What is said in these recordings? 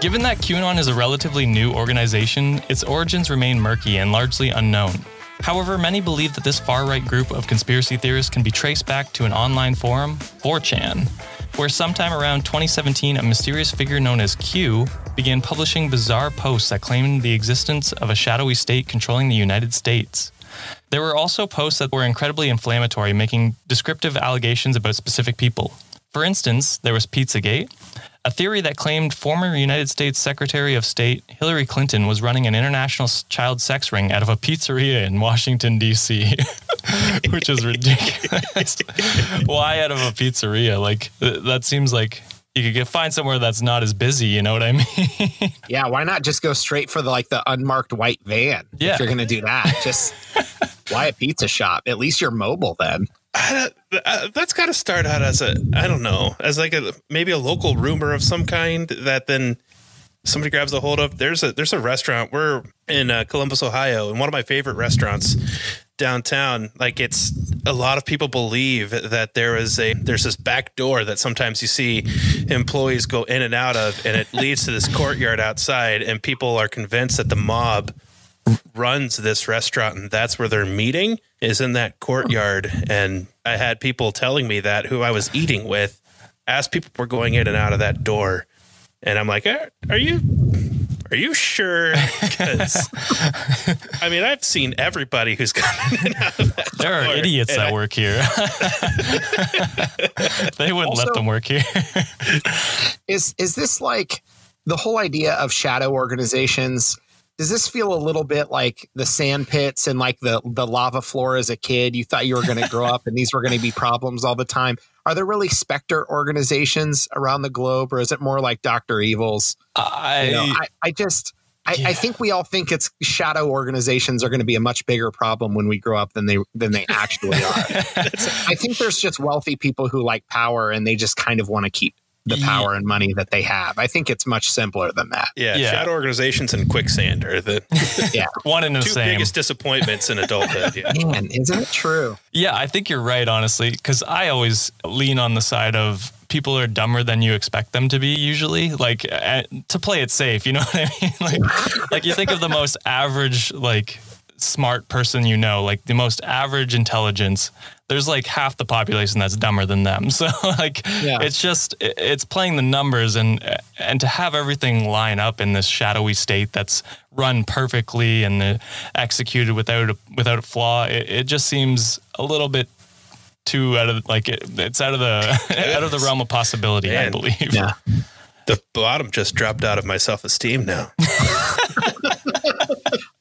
Given that QAnon is a relatively new organization, its origins remain murky and largely unknown. However, many believe that this far-right group of conspiracy theorists can be traced back to an online forum, 4chan, where sometime around 2017, a mysterious figure known as Q began publishing bizarre posts that claimed the existence of a shadowy state controlling the United States. There were also posts that were incredibly inflammatory, making descriptive allegations about specific people. For instance, there was Pizzagate, a theory that claimed former United States Secretary of State Hillary Clinton was running an international child sex ring out of a pizzeria in Washington, D.C., which is ridiculous. Why out of a pizzeria? Like, that seems like you could find somewhere that's not as busy, you know what I mean? Yeah, why not just go straight for the unmarked white van? Yeah. If you're going to do that, just why a pizza shop? At least you're mobile then. That's got to start out as maybe a local rumor of some kind that then somebody grabs a hold of. There's a restaurant. We're in Columbus, Ohio, and one of my favorite restaurants downtown. Like, it's a lot of people believe that there's this back door that sometimes you see employees go in and out of, and it leads to this courtyard outside, and people are convinced that the mob runs this restaurant and that's where they're meeting, is in that courtyard. And I had people telling me that who I was eating with, as people were going in and out of that door. And I'm like, are you sure? Because I mean, I've seen everybody who's come in and out of that There are idiots that work here. They wouldn't let them work here. Is this like the whole idea of shadow organizations? Does this feel a little bit like the sand pits and like the lava floor as a kid? You thought you were going to grow up and these were going to be problems all the time. Are there really specter organizations around the globe, or is it more like Dr. Evil's? I think we all think it's shadow organizations are going to be a much bigger problem when we grow up than they actually are. I think there's just wealthy people who like power and they just kind of want to keep the power and money that they have. I think it's much simpler than that. Yeah. Shadow organizations and quicksand are the one and the two same biggest disappointments in adulthood. Yeah. Man, isn't it true? Yeah, I think you're right, honestly, because I always lean on the side of people are dumber than you expect them to be usually, like to play it safe. You know what I mean? Like you think of the most average, like smart person, like the most average intelligence, there's like half the population that's dumber than them. So it's playing the numbers and to have everything line up in this shadowy state that's run perfectly and executed without a flaw. It just seems a little bit too it's out of the realm of possibility, man. I believe. Yeah. The bottom just dropped out of my self-esteem now.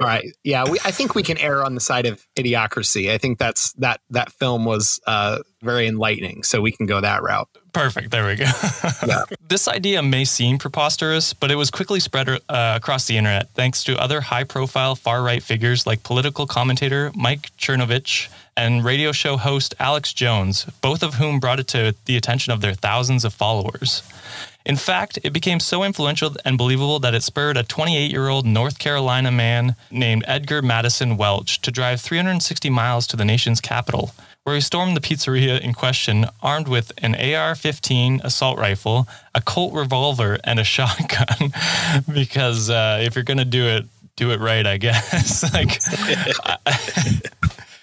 All right. Yeah, I think we can err on the side of idiocracy. I think that film was very enlightening, so we can go that route. Perfect. There we go. Yeah. This idea may seem preposterous, but it was quickly spread across the internet thanks to other high-profile far-right figures like political commentator Mike Chernovich and radio show host Alex Jones, both of whom brought it to the attention of their thousands of followers. In fact, it became so influential and believable that it spurred a 28-year-old North Carolina man named Edgar Madison Welch to drive 360 miles to the nation's capital, where he stormed the pizzeria in question armed with an AR-15 assault rifle, a Colt revolver, and a shotgun. Because if you're going to do it right, I guess.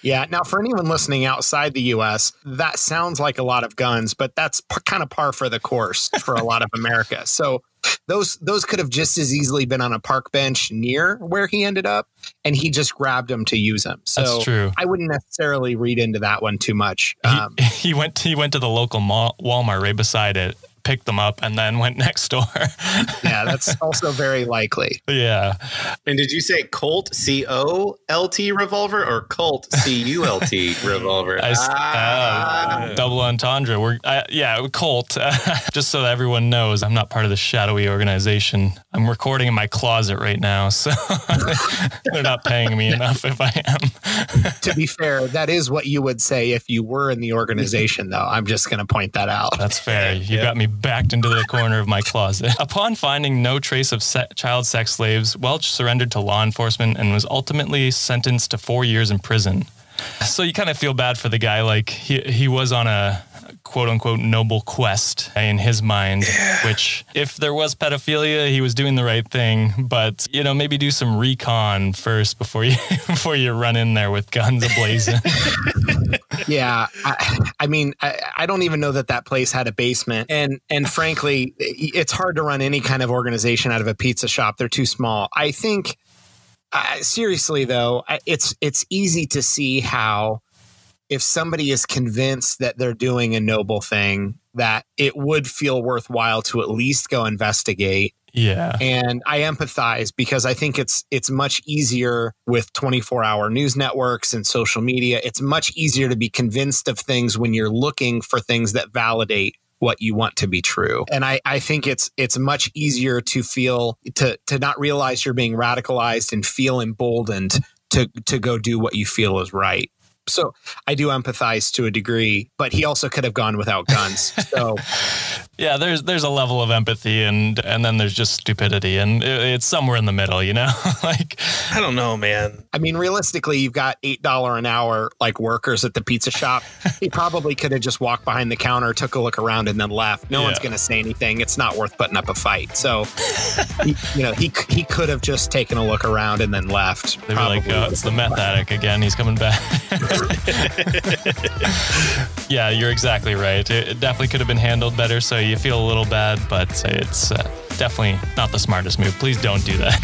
Yeah. Now, for anyone listening outside the U.S., that sounds like a lot of guns, but that's kind of par for the course for a lot of America. So those could have just as easily been on a park bench near where he ended up, and he just grabbed them to use them. So that's true. I wouldn't necessarily read into that one too much. He went to the local Walmart right beside it, picked them up, and then went next door. Yeah, that's also very likely. Yeah. And did you say Colt, C-O-L-T revolver, or Colt, C-U-L-T revolver? Double entendre. Colt. Just so that everyone knows, I'm not part of the shadowy organization. I'm recording in my closet right now, so they're not paying me enough if I am. To be fair, that is what you would say if you were in the organization, though. I'm just going to point that out. That's fair. You got me backed into the corner of my closet. Upon finding no trace of child sex slaves, Welch surrendered to law enforcement and was ultimately sentenced to 4 years in prison. So you kind of feel bad for the guy. Like he was on a quote unquote noble quest in his mind, which if there was pedophilia, he was doing the right thing. But, you know, maybe do some recon first before you run in there with guns ablazing. Yeah. I mean, I don't even know that place had a basement. And frankly, it's hard to run any kind of organization out of a pizza shop. They're too small. I think, seriously, though, it's easy to see how if somebody is convinced that they're doing a noble thing, that it would feel worthwhile to at least go investigate. Yeah. And I empathize because I think it's much easier with 24-hour news networks and social media. It's much easier to be convinced of things when you're looking for things that validate what you want to be true. And I think it's much easier to feel to not realize you're being radicalized and feel emboldened to go do what you feel is right. So I do empathize to a degree, but he also could have gone without guns. So yeah, there's a level of empathy and then there's just stupidity, and it's somewhere in the middle, you know? Like, I don't know, man. I mean, realistically, you've got $8 an hour like workers at the pizza shop. He probably could have just walked behind the counter, took a look around, and then left. No one's going to say anything. It's not worth putting up a fight. So, he could have just taken a look around and then left. They were like, oh, it's the meth addict again. He's coming back. Yeah, you're exactly right. It definitely could have been handled better, so you feel a little bad, but it's definitely not the smartest move. Please don't do that.